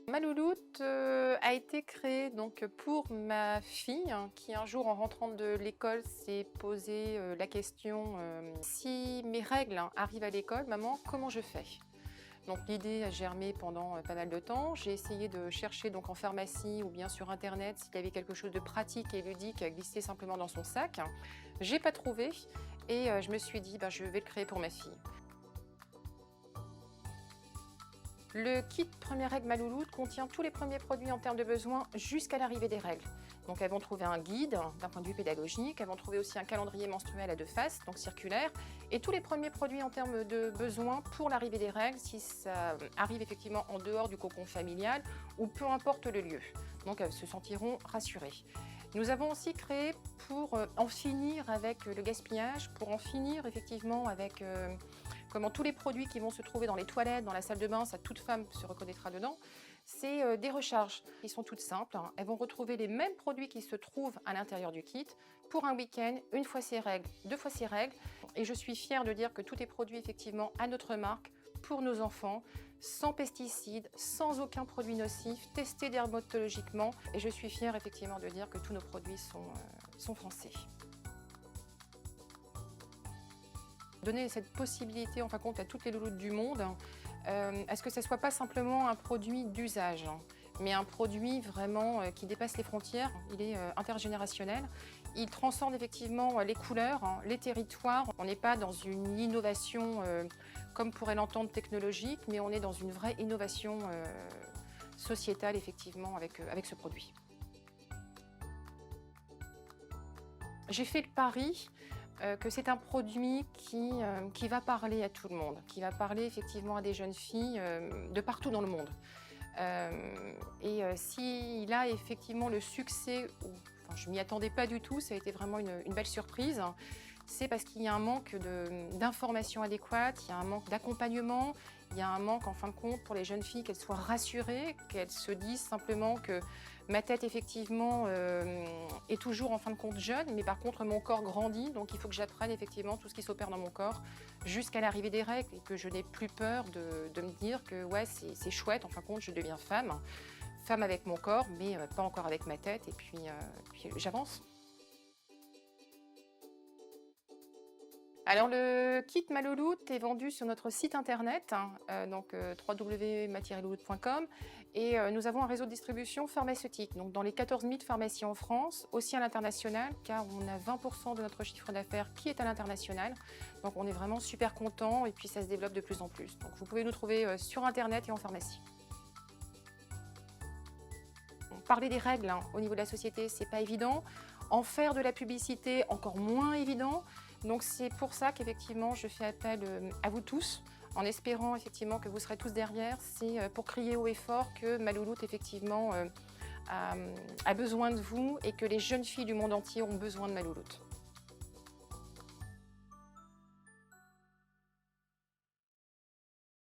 Ma louloute a été créée donc pour ma fille qui un jour en rentrant de l'école s'est posé la question si mes règles arrivent à l'école, maman, comment je fais? Donc l'idée a germé pendant pas mal de temps. J'ai essayé de chercher donc en pharmacie ou bien sur internet s'il y avait quelque chose de pratique et ludique à glisser simplement dans son sac. J'ai pas trouvé et je me suis dit je vais le créer pour ma fille. Le kit Première règle ma louloute contient tous les premiers produits en termes de besoins jusqu'à l'arrivée des règles. Donc elles vont trouver un guide d'un point de vue pédagogique, elles vont trouver aussi un calendrier menstruel à 2 faces, donc circulaire, et tous les premiers produits en termes de besoins pour l'arrivée des règles, si ça arrive effectivement en dehors du cocon familial ou peu importe le lieu. Donc elles se sentiront rassurées. Nous avons aussi créé pour en finir avec le gaspillage, pour en finir effectivement avec comment tous les produits qui vont se trouver dans les toilettes, dans la salle de bain, ça toute femme se reconnaîtra dedans, c'est des recharges qui sont toutes simples. Elles vont retrouver les mêmes produits qui se trouvent à l'intérieur du kit pour un week-end, une fois ses règles, 2 fois ses règles. Et je suis fière de dire que tout est produit effectivement à notre marque pour nos enfants, sans pesticides, sans aucun produit nocif, testé dermatologiquement. Et je suis fière effectivement de dire que tous nos produits sont français. Donner cette possibilité en fin de compte à toutes les louloutes du monde, à ce que ce ne soit pas simplement un produit d'usage, mais un produit vraiment qui dépasse les frontières. Il est intergénérationnel. Il transcende effectivement les couleurs, les territoires. On n'est pas dans une innovation comme pourrait l'entendre technologique, mais on est dans une vraie innovation sociétale effectivement avec ce produit. J'ai fait le pari que c'est un produit qui va parler à tout le monde, qui va parler effectivement à des jeunes filles de partout dans le monde. S'il a effectivement le succès, je ne m'y attendais pas du tout, ça a été vraiment une belle surprise, c'est parce qu'il y a un manque d'informations adéquates, il y a un manque d'accompagnement, il y a un manque en fin de compte pour les jeunes filles qu'elles soient rassurées, qu'elles se disent simplement que ma tête effectivement est toujours en fin de compte jeune, mais par contre mon corps grandit, donc il faut que j'apprenne effectivement tout ce qui s'opère dans mon corps jusqu'à l'arrivée des règles et que je n'ai plus peur de me dire que ouais c'est chouette, en fin de compte je deviens femme, femme avec mon corps mais pas encore avec ma tête et puis j'avance. Alors le kit ma louloute est vendu sur notre site internet, www.matierelouloute.com et nous avons un réseau de distribution pharmaceutique, donc dans les 14 000 pharmacies en France, aussi à l'international, car on a 20% de notre chiffre d'affaires qui est à l'international. Donc on est vraiment super contents et puis ça se développe de plus en plus. Donc vous pouvez nous trouver sur internet et en pharmacie. Parler des règles au niveau de la société, c'est pas évident. En faire de la publicité, encore moins évident. Donc c'est pour ça qu'effectivement je fais appel à vous tous, en espérant effectivement que vous serez tous derrière. C'est pour crier haut et fort que ma louloute effectivement a besoin de vous et que les jeunes filles du monde entier ont besoin de ma louloute.